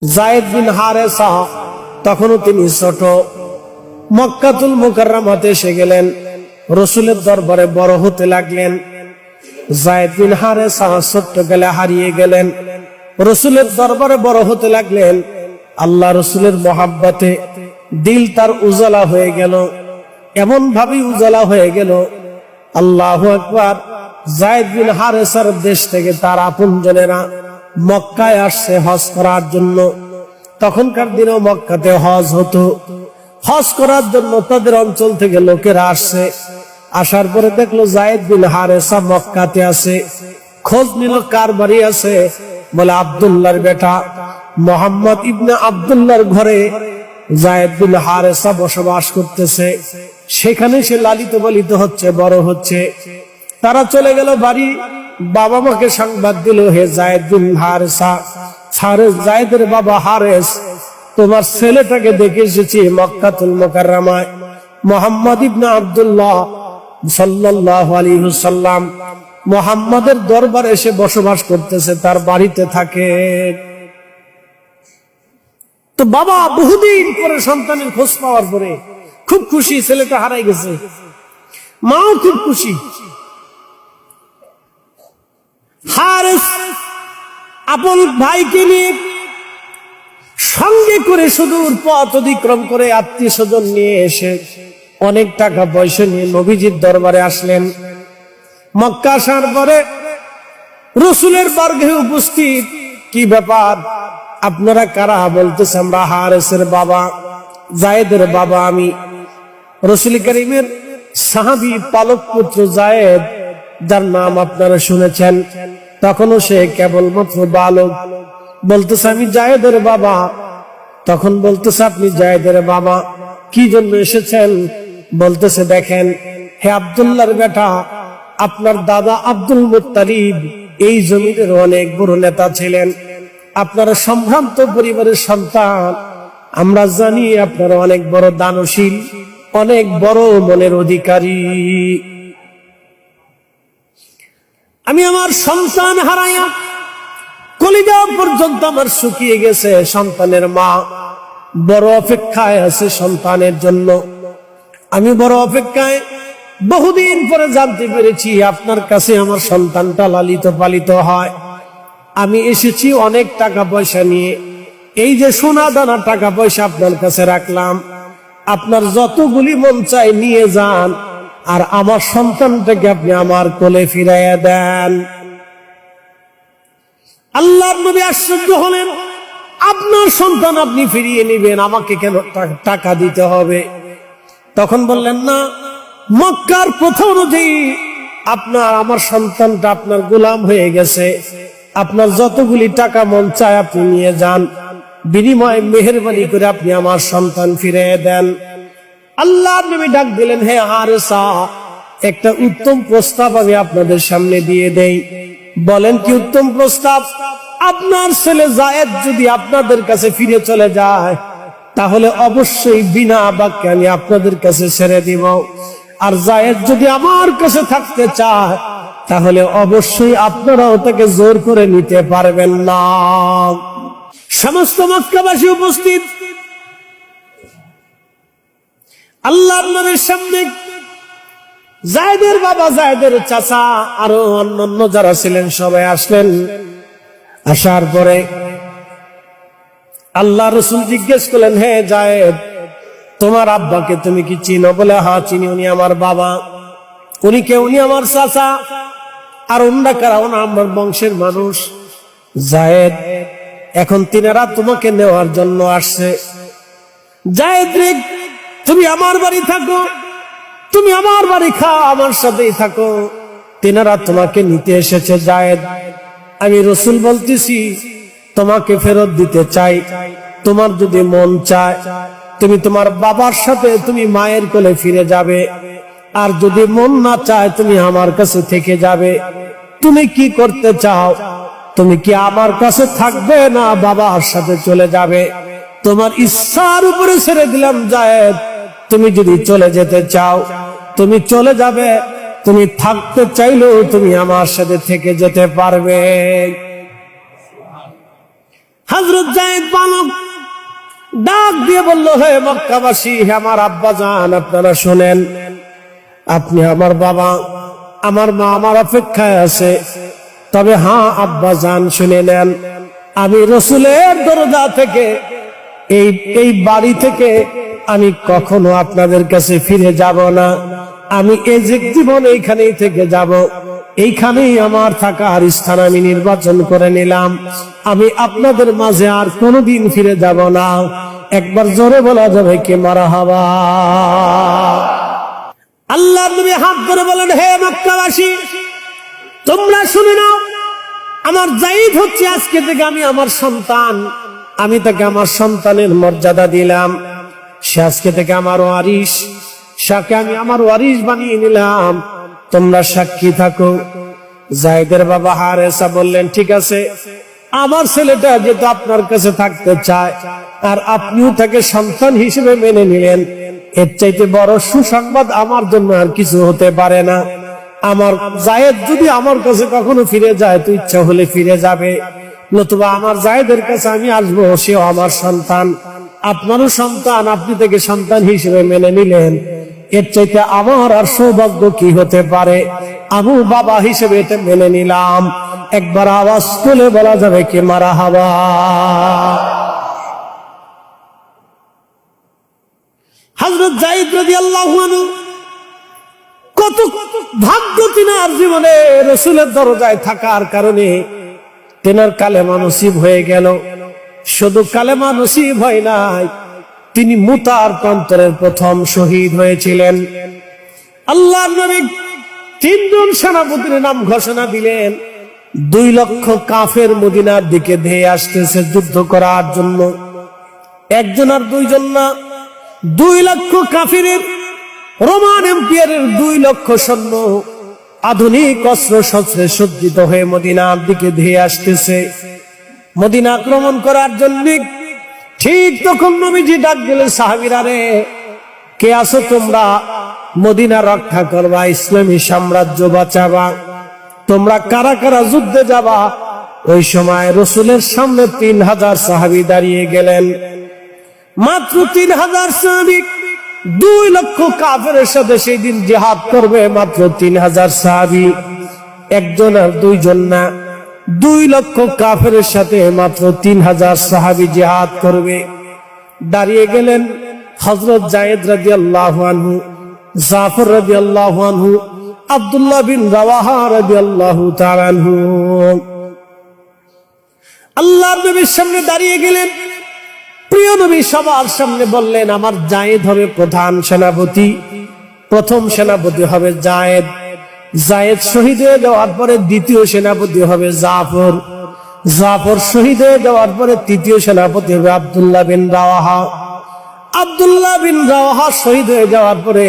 যায়েদ বিন হারেসা তখনও তিনি ছোট। মক্কাতুল মুকাররমাতে এসে গেলেন, রাসূলের দরবারে বড় হতে লাগলেন। যায়েদ বিন হারেসা ছোট্ট কালে হারিয়ে গেলেন, রাসূলের দরবারে বড় হতে লাগলেন। আল্লাহ রাসূলের মহাব্বতে দিল তার উজালা হয়ে গেল, এমন ভাবে উজালা হয়ে গেল। আল্লাহু আকবার। যায়েদ বিন হারেসার দেশ থেকে তার আপনজনেরা মক্কায় আসছে হজ করার জন্য। তখনকার দিনেও মক্কাতে হজ হতো। হজ করার জন্য তাদের অঞ্চল থেকে লোকেরা আসছে। আসার পরে দেখলো যায়েদ বিন হারেসা মক্কাতে আছে। খোঁজ নিল কার বাড়ি আছে, বলে আব্দুল্লাহর বেটা মুহাম্মদ ইবনে আব্দুল্লাহর ঘরে যায়েদ বিন হারেসা বসবাস করতেছে। সেখানে সে লালিত পালিত হচ্ছে, বড় হচ্ছে। তারা চলে গেল বাড়ি। বাবা মাকে সংবাদ দিল, হে যায়েদ বিন হারেসা, যায়েদের বাবা হারেস, তোমার ছেলেটাকে দেখে এসেছি মক্কাতুল মুকাররমায়। মুহাম্মদ ইবনে আব্দুল্লাহ সাল্লাল্লাহু আলাইহি ওয়াসাল্লাম মুহাম্মাদের দরবারে এসে বসবাস করতেছে, তার বাড়িতে থাকে। তো বাবা বহুদিন পরে সন্তানের খোঁজ পাওয়ার পরে খুব খুশি, ছেলেটা হারাই গেছে। মাও খুব খুশি। হারেস আপন ভাইকে নিয়ে সঙ্গে করে সুদূর পথ অতিক্রম করে আত্মীয় স্বজন নিয়ে এসে অনেক টাকা পয়সা নিয়ে নবীজির দরবারে আসলেন। মক্কা আসার পরে রাসূলের বর্গে উপস্থিত। কি ব্যাপার, আপনারা কারা? বলতেছে আমরা হারেসের বাবা, যায়েদের বাবা আমি। রাসূল কারীমের সাহাবী পালক পুত্র যায়েদ, যার নাম আপনারা শুনেছেন। তখনও সে কেবলমাত্র বালক। বলতেছে আমি যায়েদের বাবা। তখন বলতেছে আপনি যায়েদের বাবা, কি জন্য এসেছেন? বলতেছে দেখেন হে আব্দুল্লাহর বেটা, আপনার দাদা আব্দুল মুত্তালিব এই জমিনের অনেক বড় নেতা ছিলেন। আপনারা সম্ভ্রান্ত পরিবারের সন্তান। আমরা জানি আপনারা অনেক বড় দানশীল, অনেক বড় মনের অধিকারী। আমি আমার সন্তান হারাইয়া কলিজা পর্যন্ত আমার শুকিয়ে গেছে। সন্তানের মা বড় অপেক্ষায় আছে সন্তানের জন্য। আমি বড় অপেক্ষায়। বহুদিন পরে জানতে পেরেছি আপনার কাছে আমার সন্তানটা লালিত পালিত হয়। আমি এসেছি অনেক টাকা পয়সা নিয়ে। এই যে সোনা দানা টাকা পয়সা আপনার কাছে রাখলাম, আপনার যতগুলি মন চাই নিয়ে যান, আর আমার সন্তানটাকে আপনি আমার কোলে ফিরাইয়া দেন। আল্লাহর নবী আশ্চর্য হলেন, আপনার সন্তান আপনি ফিরিয়ে নেবেন, আমাকে কেন টাকা দিতে হবে? তখন বললেন না, মক্কার প্রথম অনুযায়ী আমার সন্তানটা আপনার গোলাম হয়ে গেছে। আপনার যতগুলি টাকা মন চায় আপনি নিয়ে যান, বিনিময়ে মেহেরবানি করে আপনি আমার সন্তান ফিরিয়ে দেন। আল্লাহর নবী ডাক দিলেন, হে হারেসা, একটা উত্তম প্রস্তাব আমি আপনাদের সামনে দিয়ে দেই। বলেন কি উত্তম প্রস্তাব? আপনার ছেলে যায়েদ যদি আপনাদের কাছে ফিরে চলে যায়, তাহলে অবশ্যই বিনা বাক্যে আমি আপনাদের কাছে ছেড়ে দিব। আর যায়েদ যদি আমার কাছে থাকতে চায়, তাহলে অবশ্যই আপনারাও তাকে জোর করে নিতে পারবেন না। সমস্ত মক্কাবাসী উপস্থিত। আল্লাহর নবীর সামনে যায়েদের বাবা, যায়েদের চাচা, আরো অন্যান্য যারা ছিলেন সবাই আসলেন। আসার পরে আল্লাহ রাসূল জিজ্ঞেস করলেন, হে যায়েদ, তোমার আব্বাকে তুমি কি চিনো? বলে হ্যাঁ চিনি, উনি আমার বাবা। উনি কে? উনি আমার চাচা। আর অন্যরা কারা? ওনা আমার বংশের মানুষ। যায়েদ, এখন তিনারা তোমাকে নেওয়ার জন্য আসছে। যায়েদ রে, তুমি আমার বাড়ি থাকো, তুমি আমার বাড়ি খাও, আমার সাথেই থাকো। তিনারা তোমাকে নিতে এসেছে। যায়েদ, আমি রাসূল বলতেছি, তোমাকে ফেরত দিতে চাই। তোমার যদি মন চায় তুমি তোমার বাবার সাথে তুমি মায়ের কোলে ফিরে যাবে, আর যদি মন না চায় তুমি আমার কাছে থেকে যাবে। তুমি কি করতে চাও? তুমি কি আমার কাছে থাকবে না বাবার সাথে চলে যাবে? তোমার ইচ্ছার উপরে ছেড়ে দিলাম যায়েদ। তুমি যদি চলে যেতে চাও তুমি চলে যাবে, তুমি থাকতে চাইলেও তুমি আমার সাথে থেকে যেতে পারবে। হযরত যায়েদ পালক দিয়ে বলল, হে মক্কাবাসী, হে আমার আব্বা জান, আপনারা শোনেন, আপনি আমার বাবা, আমার মা আমার অপেক্ষায় আছে। তবে হ্যাঁ আব্বা জান, শুনে নেন, আমি রসুলের দরজা থেকে, এই বাড়ি থেকে আমি কখনো আপনাদের কাছে ফিরে যাব না। আমি এই যে জীবন এইখানেই থেকে যাব, এইখানেই আমার থাকার স্থান আমি নির্বাচন করে নিলাম। আমি আপনাদের মাঝে আর কোনোদিন ফিরে যাব না। একবার জোরে বলা যাবে কি মারহাবা? আল্লাহ নবী হাত ধরে বলেন, হে মক্কাবাসী, তোমরা শুনে নাও, আমার যায়েদ হচ্ছে আজকে থেকে আমি আমার সন্তান, আমি তাকে আমার সন্তানের মর্যাদা দিলাম। সে আজকে থেকে আমার ওয়ারিস, সাকে আমি আমার ওয়ারিস বানিয়ে নিলাম। তোমরা সাক্ষী থাকো। যায়েদের বাবা হারেসা বললেন, ঠিক আছে, আমার ছেলেটা যেহেতু আপনার কাছে থাকতে চায় আর আপনিও তাকে সন্তান হিসেবে মেনে নিলেন, এর চাইতে বড় সুসংবাদ আমার জন্য আর কিছু হতে পারে না। আমার যায়েদ যদি আমার কাছে কখনো ফিরে যায় তো ইচ্ছা হলে ফিরে যাবে, নতুবা আমার যায়েদের কাছে আমি আসবো, সেও আমার সন্তান, আপনারও সন্তান, আপনি তাকে সন্তান হিসেবে মেনে নিলেন, এর চাইতে আমার আর সৌভাগ্য কি হতে পারে? আমি বাবা হিসেবে এটা মেনে নিলাম। একবার আওয়াজ তুলে বলা যাবে কি মারহাবা? হযরত যায়েদ রাদিয়াল্লাহু আনহু কত ভাগ্য তিনার জীবনে, রাসূলের দরজায় থাকার কারণে তিনার কালেমা নসিব হয়ে গেল। শুধু কালেমা নসিব হয় নাই, তিনি মুতার প্রান্তরের প্রথম শহীদ হয়েছিলেন। আল্লাহর নবী 3 জন সেনাপতির নাম ঘোষণা দিলেন। 2 লক্ষ কাফের মদিনার দিকে ধেয়ে আসতেছে যুদ্ধ করার জন্য। একজন আর 2 জন না, 2 লক্ষ কাফিরের, রোমান এম্পায়ারের 2 লক্ষ সৈন্য আধুনিক অস্ত্র শস্ত্রে সজ্জিত হয়ে মদিনার দিকে ধেয়ে আসতেছে মদিনা আক্রমণ করার জন্য। ঠিক তখন নবীজি ডাক দিলেন, সাহাবীরা রে, কে আছো তোমরা? মদিনা রক্ষা করবা, ইসলামী সাম্রাজ্য বাঁচাবা, তোমরা কারা কারা যুদ্ধে যাবা? ওই সময় রাসূলের সামনে 3000 সাহাবী দাঁড়িয়ে গেলেন। মাত্র 3000 সাহাবী 2 লক্ষ কাফেরের সাথে সেই দিন জিহাদ করবে। মাত্র 3000 সাহাবী, একজন আর 2 জন না, 2 লক্ষ কাফেরের সাথে মাত্র 3000 সাহাবী জিহাদ করবে। দাঁড়িয়ে গেলেন হযরত যায়েদ রাদিয়াল্লাহু আনহু, জাফর রাদিয়াল্লাহু আনহু, আব্দুল্লাহ বিন রাওয়াহা রাদিয়াল্লাহু তাআলা আনহু। আল্লাহর নবীর সামনে দাঁড়িয়ে গেলেন। প্রিয় নবী সবার সামনে বললেন, আমার যায়েদ হবে প্রধান সেনাপতি, প্রথম সেনাপতি হবে যায়েদ। যায়েদ শহীদ হয়ে যাওয়ার পরে দ্বিতীয় সেনাপতি হবে জাফর। জাফর শহীদ হয়ে যাওয়ার পরে তৃতীয় সেনাপতি হবে আব্দুল্লাহ বিন রাওয়াহা। আব্দুল্লাহ বিন রাওয়াহা শহীদ হয়ে যাওয়ার পরে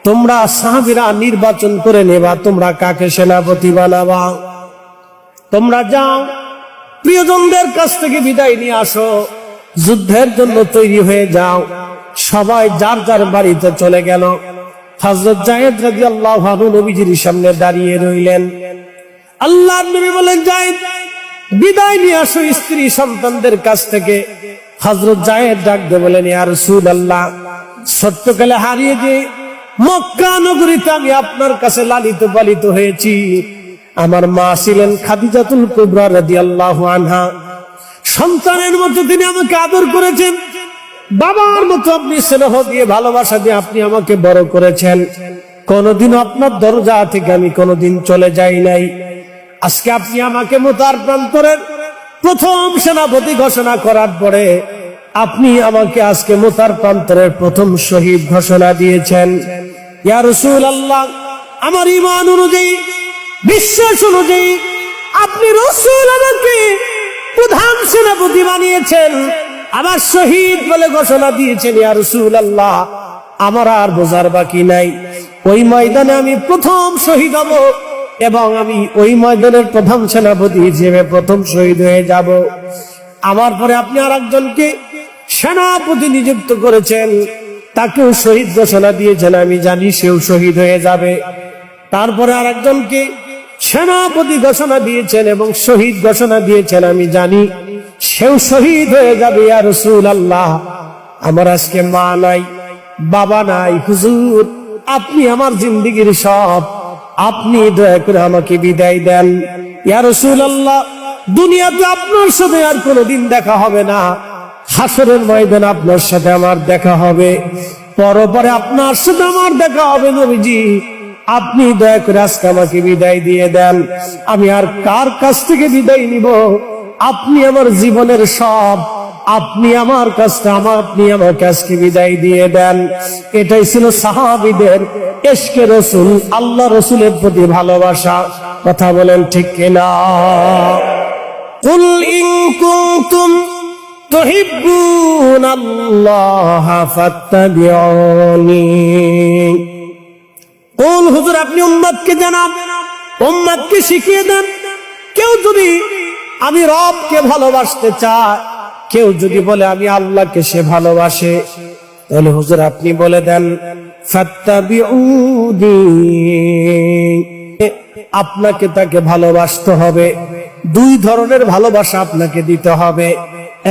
তোমরা সাহাবীরা নির্বাচন করে নেবা তোমরা কাকে সেনাপতি বানাবা। তোমরা যাও, প্রিয়জনদের কাছ থেকে বিদায় নিয়ে আসো, যুদ্ধের জন্য তৈরি হয়ে যাও। সবাই যার যার বাড়িতে চলে গেল। হযরত যায়েদ রাদিয়াল্লাহু আনহু নবীজির সামনে দাঁড়িয়ে রইলেন। আল্লাহর নবী বলেন, যায়েদ বিদায় নিয়ে আসো স্ত্রী সন্তানদের কাছ থেকে। হযরত যায়েদ ডাক দিয়ে বলেন, ইয়া রাসূলুল্লাহ, ছোট্টকালে হারিয়ে যে মক্কা নগরীতে আমি আপনার কাছে লালিত পালিত হয়েছি। আমার মা ছিলেন খাদিজাতুল কুবরা রাদিয়াল্লাহু আনহা। সন্তানের মতো তিনি আমাকে আদর করেছেন, বাবার মতো আপনি স্নেহ দিয়ে ভালোবাসা দিয়ে আপনি আমাকে বড় করেছেন। কোনদিন আপনার দরজা থেকে আমি কোনদিন চলে যাই নাই। আজকে আপনি আমাকে মুতার প্রান্তরের প্রথম সেনাপতি ঘোষণা করার পরে আপনি আমাকে আজকে মুতার প্রান্তরের প্রথম শহীদ ঘোষণা দিয়েছেন। ইয়া রাসূলুল্লাহ, আমার ঈমান অনুযায়ী, বিশ্বাস অনুযায়ী আপনি রাসূল আমাকে প্রধান সেনাপতি বানিয়েছেন, আমার শহীদ বলে ঘোষণা দিয়েছেন। ইয়া রাসূলুল্লাহ, আমার আর বোঝার বাকি নাই। ওই ময়দানে আমি প্রথম শহীদ হব এবং আমি ওই ময়দানের প্রধান সেনাপতি হিসেবে প্রথম শহীদ হয়ে যাব। আমার পরে আপনি আর একজনকে সেনাপতি নিযুক্ত করেছেন, তাকেও শহীদ ঘোষণা দিয়েছেন, আমি জানি সেও শহীদ হয়ে যাবে। তারপরে আর একজনকে সেনাপতি ঘোষণা দিয়েছেন এবং শহীদ ঘোষণা দিয়েছেন, আমি জানি সেও শহীদ হয়ে যাবে। ইয়া রাসূলুল্লাহ, আমার আজকে মা নাই, বাবা নাই, হুজুর আপনি আমার জিন্দেগীর সব, আপনি দয়া করে আমাকে বিদায় দেন। ইয়া রাসূলুল্লাহ, দুনিয়াতে আপনার সাথে আর কোনোদিন দেখা হবে না, হাসরের ময়দানে আপনার সাথে আমার দেখা হবে, পরপরে আপনার সাথে আমার দেখা হবে। নবীজি আপনি দয়া করে আজকে আমাকে বিদায় দিয়ে দেন। আমি আর কার কাছ থেকে বিদায় নিব? আপনি আমার জীবনের সব, আপনি আমার কাছে, আপনি আমার কাছে বিদায় দিয়ে দেন। এটাই ছিল সাহাবীদের ইশকে রাসূল, আল্লাহ রাসূলের প্রতি ভালোবাসা। কথা বলেন ঠিক কিনা? কুল ইন কুনতুম তুহিব্বুনাল্লাহা ফাত্তাবিউনি। কুল, হুজুর আপনি উম্মতকে জানান, উম্মতকে শিখিয়ে দেন। কেউ যদি আমি রবকে ভালোবাসতে চায়, কেউ যদি বলে আমি আল্লাহকে সে ভালোবাসে, তাহলে হুজুর আপনি বলে দেন ফাত্তাবিউনি, আপনাকে তাকে ভালোবাসতে হবে। দুই ধরনের ভালোবাসা আপনাকে দিতে হবে।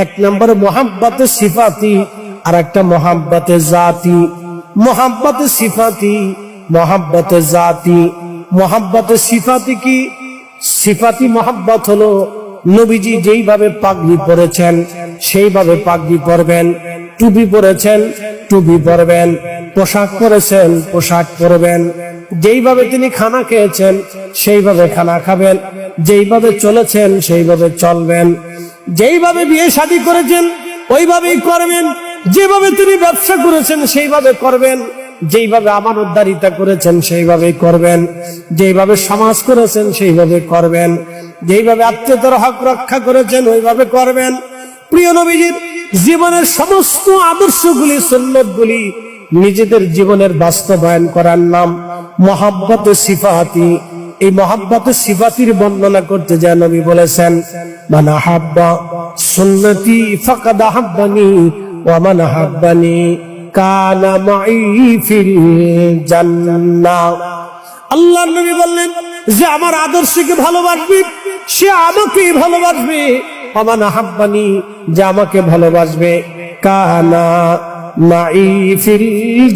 এক নম্বর মুহাব্বতে সিফাতি, আর একটা মুহাব্বতে জাতি। মুহাব্বতে সিফাতি, মুহাব্বতে জাতি। মুহাব্বতে সিফাতি কি? সিফাতি মুহাব্বত হলো নবীজি যেইভাবে পাগড়ি পরেছেন সেইভাবে পাগড়ি পরবেন, টুপি পরেছেন টুপি পরবেন, পোশাক পরেছেন পোশাক পরবেন, যেইভাবে তিনি খানা খেয়েছেন সেইভাবে খানা খাবেন, যেইভাবে চলেছেন সেইভাবে চলবেন, যেইভাবে বিয়ে শাদী করেছেন ওইভাবেই করবেন, যেভাবে তিনি ব্যবসা করেছেন সেইভাবে করবেন, যেইভাবে আমানতদারিতা করেছেন সেইভাবে করবেন, যেইভাবে সমাজ করেছেন সেইভাবে করবেন, যেইভাবে আত্মীয়তার হক রক্ষা করেছেন ওইভাবে করবেন। প্রিয় নবীজির জীবনের সমস্ত আদর্শগুলি, সুন্নতগুলি নিজেদের জীবনের বাস্তবায়ন করার নাম মুহাব্বতে সিফাতি। এই মুহাব্বতে সিফাতির বর্ণনা করতে যা নবী বলেছেন, মান আহাব্বা সুন্নতি ফাকাদ আহাব্বানি ওয়া মান আহাব্বানি কানা মাই ফিল জান্নাহ। আল্লাহর নবী বললেন যে আমার আদর্শকে ভালোবাসবে সে আমাকেই ভালোবাসবে, ওয়া মান আহাব্বানি, যে আমাকে ভালোবাসবে, কানা মাই ফিল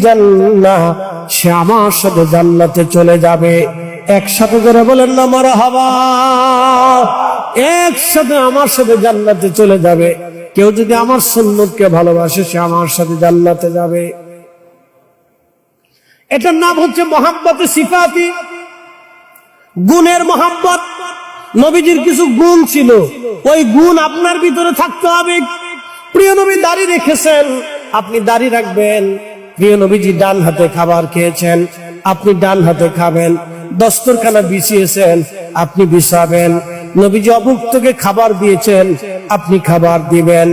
জান্নাহ, সে আমার সাথে জান্নাতে চলে যাবে। একসাথে করে বলেন না মারহাবা, একসাথে আমার সাথে জান্নাতে চলে যাবে। কেউ যদি আমার সুন্নতকে ভালোবাসে সে আমার সাথে জান্নাতে যাবে। এটার নাম হচ্ছে মুহাব্বতে সিফাতি, গুণের মুহাব্বত। নবীজির কিছু গুণ ছিল, ওই গুণ আপনার ভিতরে থাকতে হবে। প্রিয় নবী দাড়ি রেখেছেন, আপনি দাড়ি রাখবেন। প্রিয় নবীজি ডান হাতে খাবার খেয়েছেন, আপনি ডান হাতে খাবেন। দস্তরখানা বিছিয়েছেন, আপনি বিছাবেন। নবীজি অভুক্তকে খাবার দিয়েছেন, আপনি খাবার দিবেন।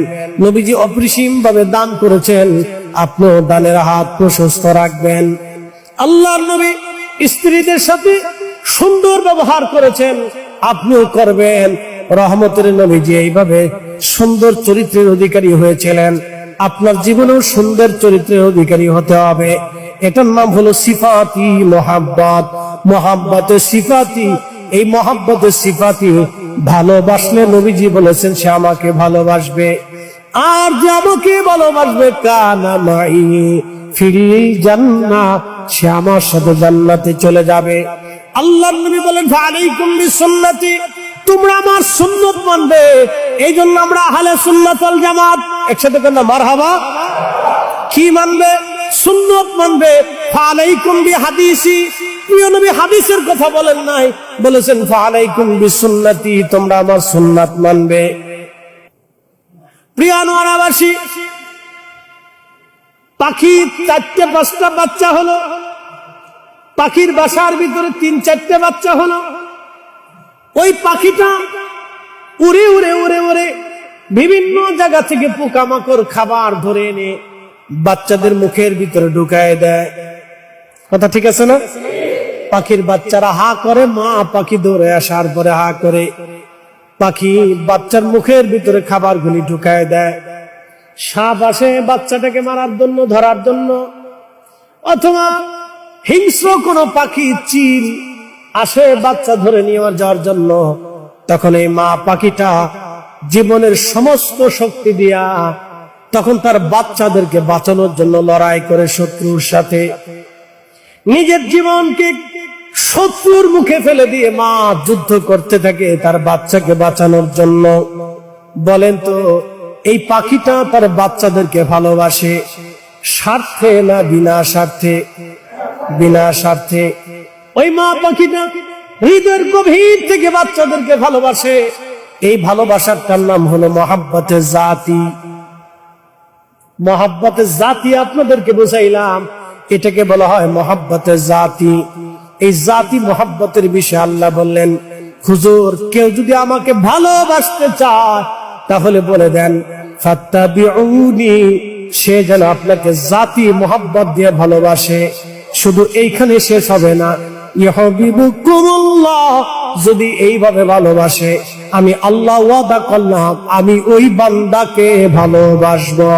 নবীজি অপরিসীম ভাবে দান করেছেন, আপনিও দানের হাত প্রশস্ত রাখবেন। আল্লাহর নবী স্ত্রীদের সাথে সুন্দর ব্যবহার করেছেন, আপনিও করবেন। রহমতের নবীজি এইভাবে সুন্দর চরিত্রের অধিকারী হয়েছিলেন, আপনার জীবনেও সুন্দর চরিত্রের অধিকারী হতে হবে। এটার নাম হলো সিফাতি মুহাব্বত, মুহাব্বতে সিফাতি। এই মুহাব্বতে সিফাতি ভালোবাসলে নবীজি বলেছেন সে আমাকে ভালোবাসবে, আর যে আমাকে ভালোবাসবে কানা মাই ফিল জান্নাহ, সে আমার সাথে জান্নাতে চলে যাবে। আল্লাহর নবী বলেন ফালাইকুম বিসুন্নতি, তোমরা আমার সুন্নাত মানবে। এই জন্য আমরা আহলে সুন্নাত ওয়াল জামাত, একসাথে বলনা মারহাবা। কি মানবে? সুন্নাত মানবে। ফালাইকুম বিহাদিসি, প্রিয় নবী হাদিসের কথা বলেন নাই, বলেছেন ফালাইকুম বিসুন্নতি, তোমরা আমার সুন্নাত মানবে। প্রিয় আনোয়ারাবাসী, পাখি 4-5টা বাচ্চা হলো, পাখির বাসার ভিতরে 3-4টে বাচ্চা হলো। ওই পাখিটা উড়ে উড়ে উড়ে উড়ে বিভিন্ন জায়গা থেকে পোকামাকড় খাবার ধরে এনে বাচ্চাদের মুখের ভিতরে ঢুকায় দেয়। কথা ঠিক আছে না? পাখির বাচ্চারা হা করে, মা পাখি দৌড়ে আসার পরে হা করে পাখি বাচ্চার মুখের ভিতরে খাবারগুলি ঢুকায় দেয়। সাপ আসে বাচ্চাটাকে মারার জন্য, ধরার জন্য, অথবা হিংস্র কোন পাখি চিল আসে বাচ্চা ধরে নিয়ে যাওয়ার জন্য। তখন এই মা পাখিটা জীবনের সমস্ত শক্তি দিয়া তখন তার বাচ্চাদেরকে বাঁচানোর জন্য লড়াই করে শত্রুর সাথে, নিজের জীবনকে শত্রুর মুখে ফেলে দিয়ে মা যুদ্ধ করতে থাকে তার বাচ্চাকে বাঁচানোর জন্য। বলেন তো এই পাখিটা তার বাচ্চাদেরকে ভালোবাসে স্বার্থে না বিনা স্বার্থে? বিনা স্বার্থে। ওই মা পাখিটা হৃদয়ের গভীর থেকে বাচ্চাদেরকে ভালোবাসে। এই ভালোবাসাটার নাম হলো মহাব্বতে জাতি। মহাব্বতে জাতি আপনাদেরকে বুঝাইলাম, এটাকে বলা হয় মহাব্বতে জাতি। এই জাতি মহাব্বতের বিষয়ে আল্লাহ বললেন, হুজুর কেউ যদি আমাকে ভালোবাসতে চায় তাহলে বলে দেন ফাত্তাবিউনি, সে যেন আপনাকে জাতি মহাব্বত দিয়ে ভালোবাসে। শুধু এইখানে শেষ হবে না, ইউহিব্বুকুমুল্লাহ, যদি এইভাবে ভালোবাসে আমি আল্লাহ ওয়াদা করলাম আমি ওই বান্দাকে ভালোবাসবো।